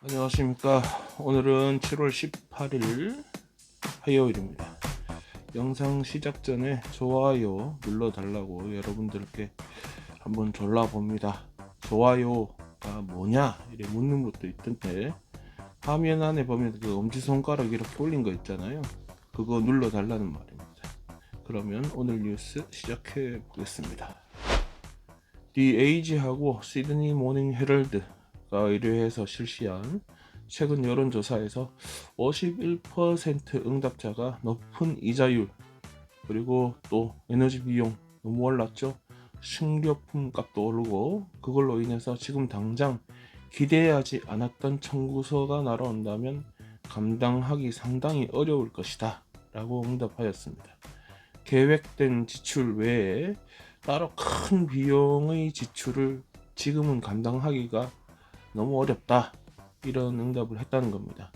안녕하십니까. 오늘은 7월 18일 화요일입니다. 영상 시작 전에 좋아요 눌러달라고 여러분들께 한번 졸라봅니다. 좋아요가 뭐냐 이래 묻는 것도 있던데, 화면 안에 보면 그 엄지손가락 이렇게 올린 거 있잖아요. 그거 눌러달라는 말입니다. 그러면 오늘 뉴스 시작해 보겠습니다. 디 에이지하고 시드니 모닝 헤럴드가 의뢰해서 실시한 최근 여론조사에서 51% 응답자가 높은 이자율, 그리고 또 에너지 비용 너무 올랐죠. 식료품 값도 오르고, 그걸로 인해서 지금 당장 기대하지 않았던 청구서가 날아온다면 감당하기 상당히 어려울 것이다 라고 응답하였습니다. 계획된 지출 외에 따로 큰 비용의 지출을 지금은 감당하기가 너무 어렵다, 이런 응답을 했다는 겁니다.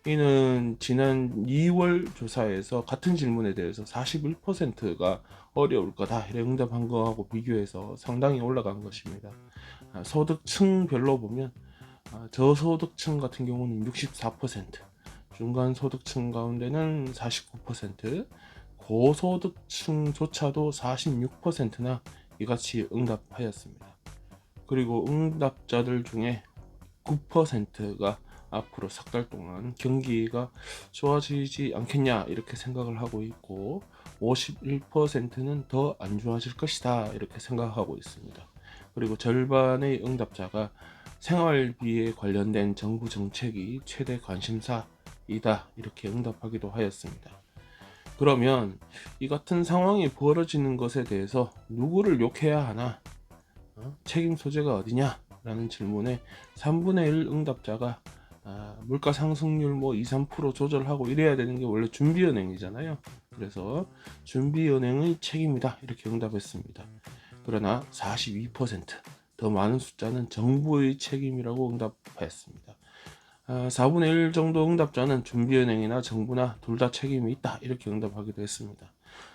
이는 지난 2월 조사에서 같은 질문에 대해서 41%가 어려울 거다 이렇게 응답한 거하고 비교해서 상당히 올라간 것입니다. 소득층별로 보면 저소득층 같은 경우는 64%, 중간소득층 가운데는 49%, 고소득층조차도 46%나 이같이 응답하였습니다. 그리고 응답자들 중에 9%가 앞으로 석 달 동안 경기가 좋아지지 않겠냐 이렇게 생각을 하고 있고, 51%는 더 안 좋아질 것이다 이렇게 생각하고 있습니다. 그리고 절반의 응답자가 생활비에 관련된 정부 정책이 최대 관심사이다 이렇게 응답하기도 하였습니다. 그러면 이 같은 상황이 벌어지는 것에 대해서 누구를 욕해야 하나? 책임 소재가 어디냐? 라는 질문에 3분의 1 응답자가 물가 상승률 2, 3% 조절하고 이래야 되는 게 원래 준비은행이잖아요. 그래서 준비은행의 책임이다 이렇게 응답했습니다. 그러나 42%, 더 많은 숫자는 정부의 책임이라고 응답했습니다. 4분의 1 정도 응답자는 준비은행이나 정부나 둘 다 책임이 있다 이렇게 응답하기도 했습니다.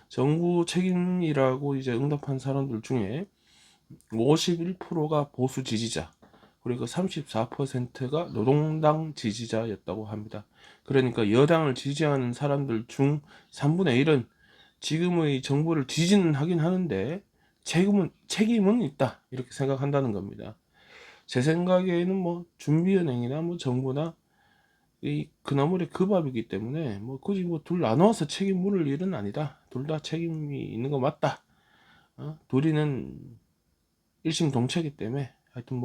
정부 책임이라고 이제 응답한 사람들 중에 51%가 보수 지지자, 그리고 34%가 노동당 지지자였다고 합니다. 그러니까 여당을 지지하는 사람들 중 3분의 1은 지금의 정부를 지지는 하긴 하는데 책임은 있다 이렇게 생각한다는 겁니다. 제 생각에는 준비은행이나 정부나 이 그나물의 그 밥이기 때문에 굳이 둘 나눠서 책임 물을 일은 아니다. 둘 다 책임이 있는 거 맞다. 둘이는 일심동체이기 때문에 하여튼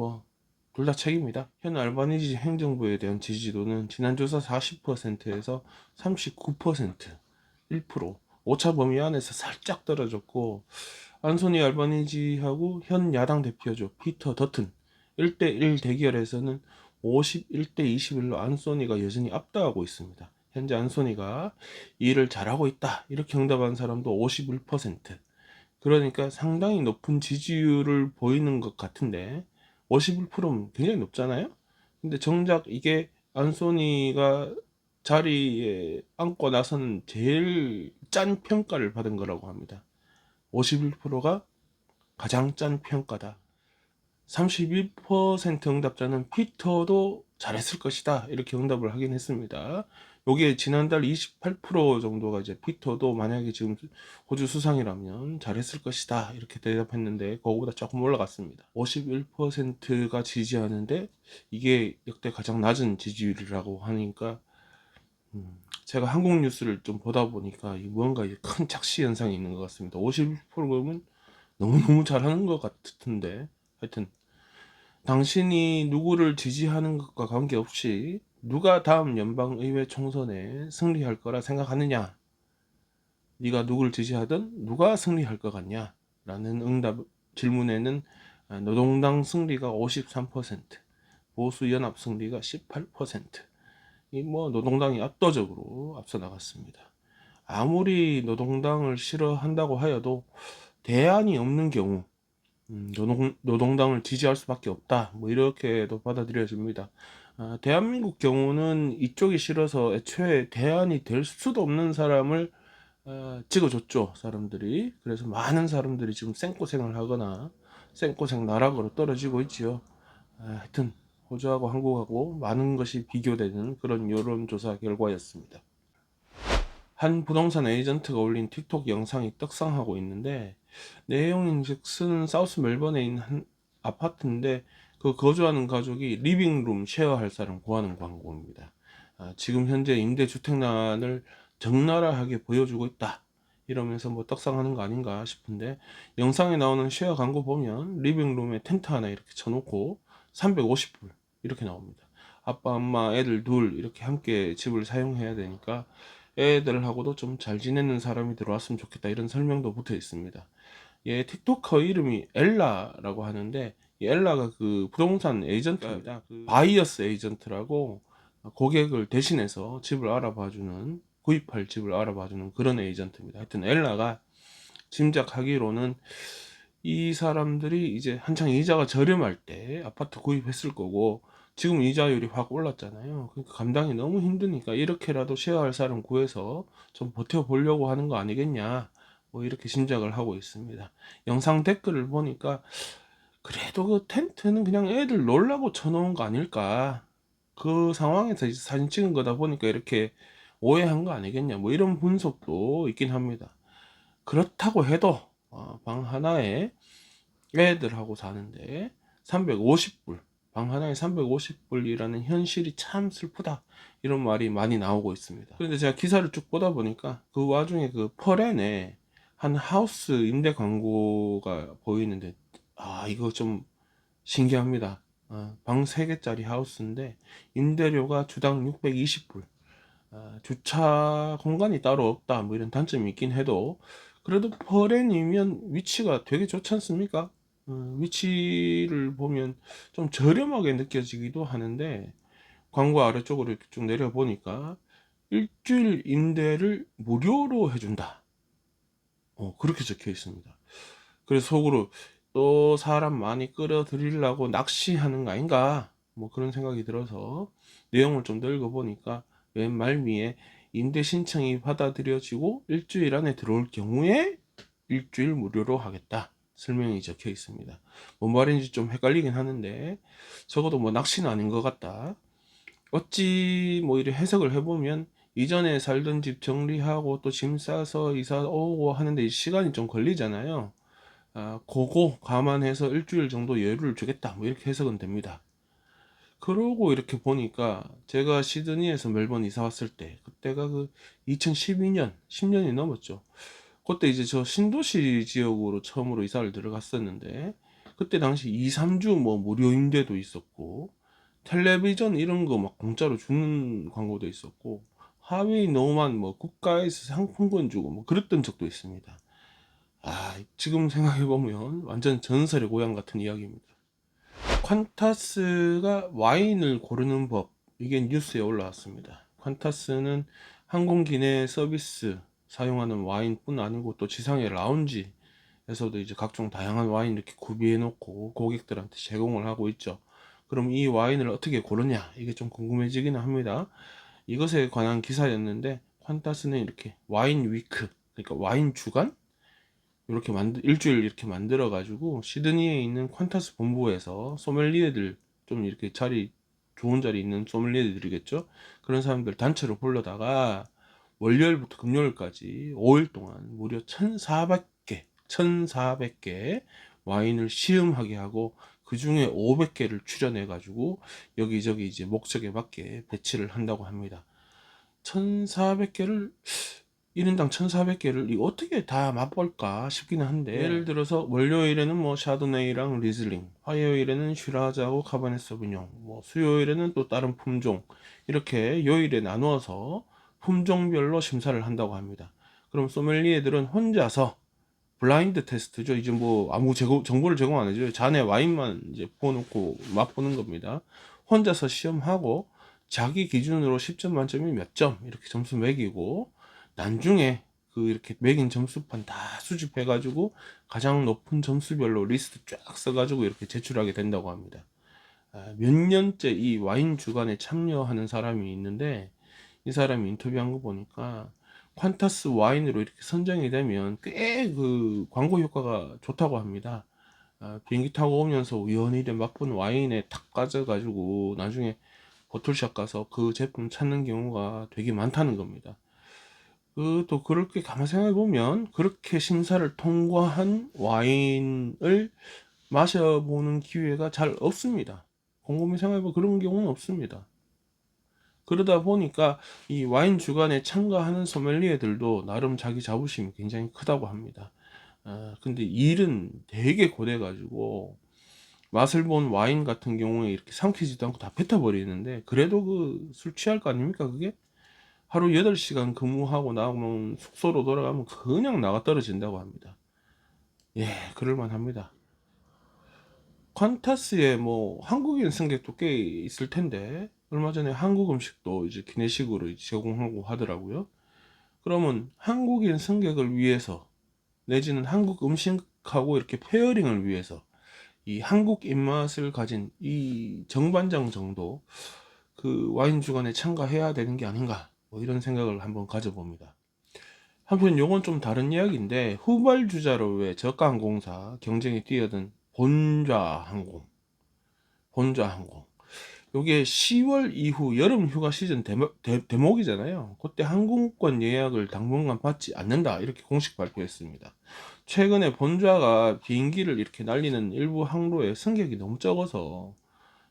둘 다 책임이다. 현 알바니지 행정부에 대한 지지도는 지난 조사 40%에서 39%, 1%, 오차 범위 안에서 살짝 떨어졌고, 안소니 알바니지하고 현 야당 대표죠 피터 더튼 1대1 대결에서는 51대 21로 안소니가 여전히 압도하고 있습니다. 현재 안소니가 일을 잘하고 있다 이렇게 응답한 사람도 51%, 그러니까 상당히 높은 지지율을 보이는 것 같은데, 51%면 굉장히 높잖아요. 근데 정작 이게 안소니가 자리에 앉고 나서는 제일 짠 평가를 받은 거라고 합니다. 51%가 가장 짠 평가다. 31% 응답자는 피터도 잘했을 것이다 이렇게 응답을 하긴 했습니다. 요게 지난달 28% 정도가 이제 피터도 만약에 지금 호주 수상이라면 잘했을 것이다 이렇게 대답했는데, 그거보다 조금 올라갔습니다. 51%가 지지하는데 이게 역대 가장 낮은 지지율이라고 하니까, 제가 한국 뉴스를 좀 보다 보니까 뭔가 큰 착시 현상이 있는 것 같습니다. 51%면 너무너무 잘하는 것 같은데, 하여튼 당신이 누구를 지지하는 것과 관계없이 누가 다음 연방의회 총선에 승리할 거라 생각하느냐, 네가 누구를 지지하든 누가 승리할 것 같냐 라는 응답 질문에는 노동당 승리가 53%, 보수연합 승리가 18%, 노동당이 압도적으로 앞서 나갔습니다. 아무리 노동당을 싫어한다고 하여도 대안이 없는 경우 노동당을 지지할 수밖에 없다 이렇게도 받아들여집니다. 대한민국 경우는 이쪽이 싫어서 애초에 대안이 될 수도 없는 사람을 찍어줬죠, 사람들이. 그래서 많은 사람들이 지금 생고생을 하거나 생고생 나락으로 떨어지고 있지요. 하여튼 호주하고 한국하고 많은 것이 비교되는 그런 여론조사 결과였습니다. 한 부동산 에이전트가 올린 틱톡 영상이 떡상하고 있는데, 내용인즉슨 사우스 멜번에 있는 한 아파트인데 그 거주하는 가족이 리빙룸 쉐어할 사람 구하는 광고입니다. 지금 현재 임대주택난을 적나라하게 보여주고 있다 이러면서 뭐 떡상하는 거 아닌가 싶은데, 영상에 나오는 쉐어 광고 보면 리빙룸에 텐트 하나 이렇게 쳐놓고 350불 이렇게 나옵니다. 아빠 엄마 애들 둘 이렇게 함께 집을 사용해야 되니까 애들하고도 좀 잘 지내는 사람이 들어왔으면 좋겠다 이런 설명도 붙어 있습니다. 얘 틱토커 이름이 엘라라고 하는데, 이 엘라가 그 부동산 에이전트입니다. 그 바이어스 에이전트라고 고객을 대신해서 집을 알아봐주는, 구입할 집을 알아봐주는 그런 에이전트입니다. 하여튼 엘라가 짐작하기로는 이 사람들이 이제 한창 이자가 저렴할 때 아파트 구입했을 거고, 지금 이자율이 확 올랐잖아요. 그러니까 감당이 너무 힘드니까 이렇게라도 쉐어할 사람 구해서 좀 버텨보려고 하는 거 아니겠냐, 뭐 이렇게 짐작을 하고 있습니다. 영상 댓글을 보니까 그래도 그 텐트는 그냥 애들 놀라고 쳐놓은 거 아닐까, 그 상황에서 이제 사진 찍은 거다 보니까 이렇게 오해한 거 아니겠냐, 뭐 이런 분석도 있긴 합니다. 그렇다고 해도 방 하나에 애들하고 사는데 350불, 방 하나에 350불이라는 현실이 참 슬프다 이런 말이 많이 나오고 있습니다. 그런데 제가 기사를 쭉 보다 보니까 그 와중에 그 퍼렌에 한 하우스 임대 광고가 보이는데, 이거 좀 신기합니다. 방 3개짜리 하우스인데 임대료가 주당 620불, 주차 공간이 따로 없다 뭐 이런 단점이 있긴 해도, 그래도 퍼렌이면 위치가 되게 좋지 않습니까? 위치를 보면 좀 저렴하게 느껴지기도 하는데, 광고 아래쪽으로 이렇게 쭉 내려보니까 일주일 임대를 무료로 해준다, 그렇게 적혀 있습니다. 그래서 속으로 또 사람 많이 끌어들이려고 낚시하는 거 아닌가, 뭐 그런 생각이 들어서 내용을 좀 더 읽어보니까 맨 말미에 임대 신청이 받아들여지고 일주일 안에 들어올 경우에 일주일 무료로 하겠다 설명이 적혀 있습니다. 뭔 말인지 좀 헷갈리긴 하는데 적어도 뭐 낚시는 아닌 것 같다. 어찌 뭐 이렇게 해석을 해보면 이전에 살던 집 정리하고 또 짐 싸서 이사 오고 하는데 시간이 좀 걸리잖아요. 그거 감안해서 일주일 정도 여유를 주겠다 뭐 이렇게 해석은 됩니다. 그러고 이렇게 보니까 제가 시드니에서 멜번 이사 왔을 때, 그때가 그 2012년 10년이 넘었죠. 그때 이제 저 신도시 지역으로 처음으로 이사를 들어갔었는데, 그때 당시 2, 3주 뭐 무료 임대도 있었고, 텔레비전 이런 거 막 공짜로 주는 광고도 있었고, 하웨이 노만 뭐 국가에서 상품권 주고 뭐 그랬던 적도 있습니다. 지금 생각해보면 완전 전설의 고향 같은 이야기입니다. 퀀타스가 와인을 고르는 법, 이게 뉴스에 올라왔습니다. 퀀타스는 항공 기내 서비스 사용하는 와인뿐 아니고 또 지상의 라운지에서도 이제 각종 다양한 와인 이렇게 구비해 놓고 고객들한테 제공을 하고 있죠. 그럼 이 와인을 어떻게 고르냐, 이게 좀 궁금해지기는 합니다. 이것에 관한 기사였는데, 퀀타스는 이렇게 와인 위크, 그러니까 와인 주간 이렇게 일주일 이렇게 만들어 가지고 시드니에 있는 퀀타스 본부에서 소믈리에들, 좀 이렇게 좋은 자리 있는 소믈리에들이겠죠, 그런 사람들 단체로 불러다가 월요일부터 금요일까지 5일 동안 무려 1400개 와인을 시음하게 하고, 그 중에 500개를 추려내 가지고 여기저기 이제 목적에 맞게 배치를 한다고 합니다. 1400개를 1인당 1400개를 이 어떻게 다 맛볼까 싶기는 한데, 예를 들어서 월요일에는 뭐 샤도네이랑 리즐링, 화요일에는 슈라자고 카바네 소비뇽, 뭐 수요일에는 또 다른 품종, 이렇게 요일에 나누어서 품종별로 심사를 한다고 합니다. 그럼 소믈리에들은 혼자서 블라인드 테스트죠. 이제 뭐 아무 정보를 제공 안 해줘요. 잔에 와인만 이제 부어놓고 맛보는 겁니다. 혼자서 시험하고 자기 기준으로 10점 만점이 몇 점 이렇게 점수 매기고, 나중에 그 이렇게 매긴 점수판 다 수집해가지고 가장 높은 점수별로 리스트 쫙 써가지고 이렇게 제출하게 된다고 합니다. 몇 년째 이 와인 주간에 참여하는 사람이 있는데, 이 사람이 인터뷰한 거 보니까 퀀타스 와인으로 이렇게 선정이 되면 꽤 그 광고 효과가 좋다고 합니다. 비행기 타고 오면서 우연히 맛본 와인에 탁 빠져가지고 나중에 보틀샵 가서 그 제품 찾는 경우가 되게 많다는 겁니다. 또 그렇게 가만 생각해 보면 그렇게 심사를 통과한 와인을 마셔보는 기회가 잘 없습니다. 곰곰이 생각해보면 그런 경우는 없습니다. 그러다 보니까 이 와인 주간에 참가하는 소믈리에들도 나름 자기 자부심이 굉장히 크다고 합니다. 근데 일은 되게 고돼가지고 맛을 본 와인 같은 경우에 이렇게 삼키지도 않고 다 뱉어버리는데, 그래도 그 술 취할 거 아닙니까 그게? 하루 8시간 근무하고 나오면 숙소로 돌아가면 그냥 나가 떨어진다고 합니다. 예, 그럴만 합니다. 퀀타스에 뭐 한국인 승객도 꽤 있을 텐데, 얼마 전에 한국 음식도 이제 기내식으로 이제 제공하고 하더라고요. 그러면 한국인 승객을 위해서, 내지는 한국 음식하고 이렇게 페어링을 위해서 이 한국 입맛을 가진 이 정반장 정도 그 와인 주간에 참가해야 되는 게 아닌가, 뭐 이런 생각을 한번 가져봅니다. 한편 요건 좀 다른 이야기인데, 후발주자로 왜 저가항공사 경쟁이 뛰어든 본좌항공 요게 10월 이후 여름 휴가 시즌 대목이잖아요. 그때 항공권 예약을 당분간 받지 않는다, 이렇게 공식 발표했습니다. 최근에 본좌가 비행기를 이렇게 날리는 일부 항로에 승객이 너무 적어서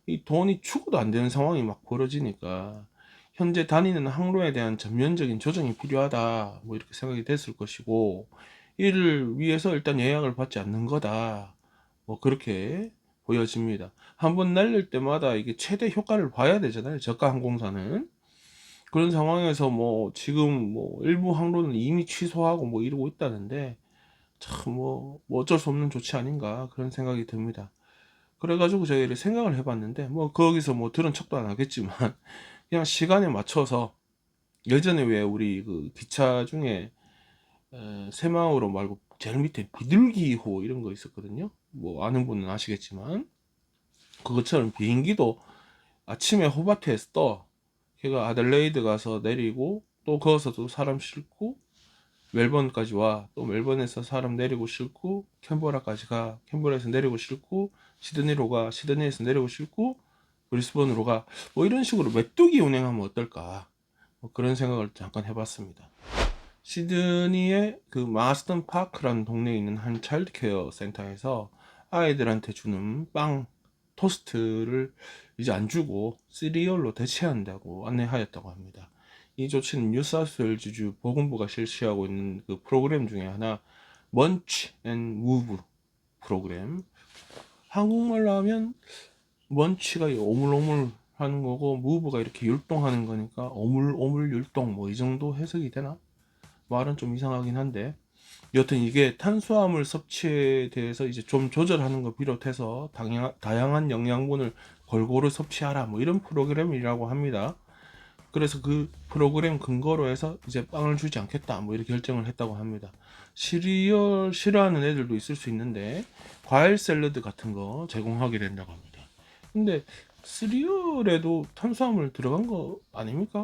이 돈이 추구도 안 되는 상황이 막 벌어지니까 현재 다니는 항로에 대한 전면적인 조정이 필요하다, 뭐 이렇게 생각이 됐을 것이고, 이를 위해서 일단 예약을 받지 않는 거다, 뭐 그렇게 보여집니다. 한번 날릴 때마다 이게 최대 효과를 봐야 되잖아요, 저가 항공사는. 그런 상황에서 뭐 지금 뭐 일부 항로는 이미 취소하고 뭐 이러고 있다는데, 참 뭐 어쩔 수 없는 조치 아닌가, 그런 생각이 듭니다. 그래가지고 저희를 생각을 해봤는데, 뭐 거기서 뭐 들은 척도 안 하겠지만 그냥 시간에 맞춰서, 예전에 왜 우리 그 기차 중에 새마을호 말고 제일 밑에 비둘기호 이런 거 있었거든요. 뭐 아는 분은 아시겠지만, 그것처럼 비행기도 아침에 호바트에서 떠. 걔가 아들레이드 가서 내리고, 또 거기서 또 사람 싣고 멜번까지 와. 또 멜번에서 사람 내리고 싣고 캔버라까지 가. 캔버라에서 내리고 싣고 시드니로 가. 시드니에서 내리고 싣고 브리스번으로 가. 뭐 이런 식으로 메뚜기 운행하면 어떨까, 뭐 그런 생각을 잠깐 해봤습니다. 시드니의 그 마스턴 파크라는 동네에 있는 한 차일드케어 센터에서 아이들한테 주는 빵, 토스트를 이제 안 주고 시리얼로 대체한다고 안내하였다고 합니다. 이 조치는 뉴사우스웨일즈주 보건부가 실시하고 있는 그 프로그램 중에 하나, 먼치 앤 무브 프로그램. 한국말로 하면 먼치가 오물오물 하는 거고, 무브가 이렇게 율동하는 거니까 오물오물 율동, 뭐 이 정도 해석이 되나? 말은 좀 이상하긴 한데, 여튼 이게 탄수화물 섭취에 대해서 이제 좀 조절하는 거 비롯해서 다양한 영양분을 골고루 섭취하라, 뭐 이런 프로그램이라고 합니다. 그래서 그 프로그램 근거로 해서 이제 빵을 주지 않겠다, 뭐 이렇게 결정을 했다고 합니다. 시리얼 싫어하는 애들도 있을 수 있는데 과일 샐러드 같은 거 제공하게 된다고 합니다. 근데 시리얼에도 탄수화물 들어간 거 아닙니까?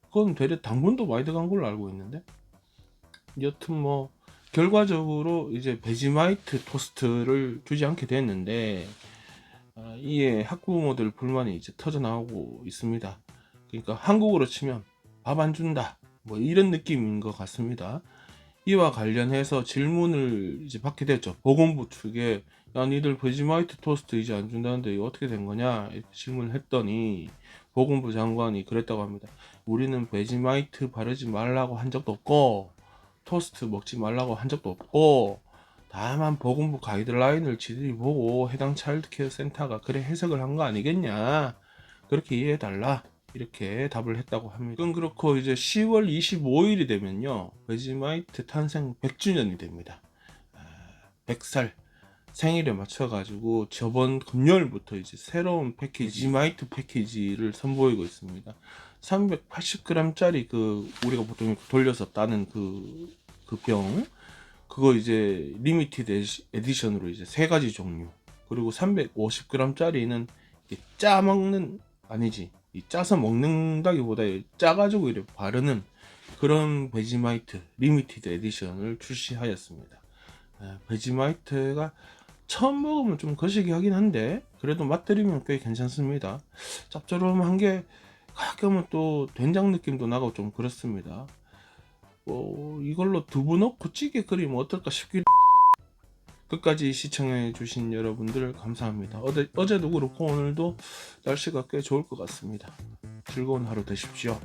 그건 되레 당분도 많이 들어간 걸로 알고 있는데, 여튼 뭐 결과적으로 이제 베지마이트 토스트를 주지 않게 됐는데, 이에 학부모들 불만이 이제 터져 나오고 있습니다. 그러니까 한국으로 치면 밥 안 준다, 뭐 이런 느낌인 것 같습니다. 이와 관련해서 질문을 이제 받게 됐죠. 보건부 측에, 야 니들 베지마이트 토스트 이제 안 준다는데 이거 어떻게 된 거냐, 이렇게 질문을 했더니 보건부 장관이 그랬다고 합니다. 우리는 베지마이트 바르지 말라고 한 적도 없고 토스트 먹지 말라고 한 적도 없고, 다만 보건부 가이드라인을 지들이 보고 해당 차일드케어 센터가 그래 해석을 한 거 아니겠냐, 그렇게 이해해달라, 이렇게 답을 했다고 합니다. 그건 그렇고, 이제 10월 25일이 되면요 베지마이트 탄생 100주년이 됩니다. 100살 생일에 맞춰가지고 저번 금요일부터 이제 새로운 패키지, 베지마이트 패키지를 선보이고 있습니다. 380g짜리 그 우리가 보통 돌려서 따는 그 병, 그거 이제 리미티드 에디션으로 이제 세 가지 종류, 그리고 350g짜리는 짜 먹는, 아니지, 이 짜서 먹는다기보다 짜가지고 이렇게 바르는 그런 베지마이트 리미티드 에디션을 출시하였습니다. 베지마이트가 처음 먹으면 좀 거시기 하긴 한데 그래도 맛들이면 꽤 괜찮습니다. 짭조름한 게 가끔은 또 된장 느낌도 나고 좀 그렇습니다. 이걸로 두부 넣고 찌개 끓이면 어떨까 싶기도. 끝까지 시청해 주신 여러분들 감사합니다. 어제도 그렇고 오늘도 날씨가 꽤 좋을 것 같습니다. 즐거운 하루 되십시오.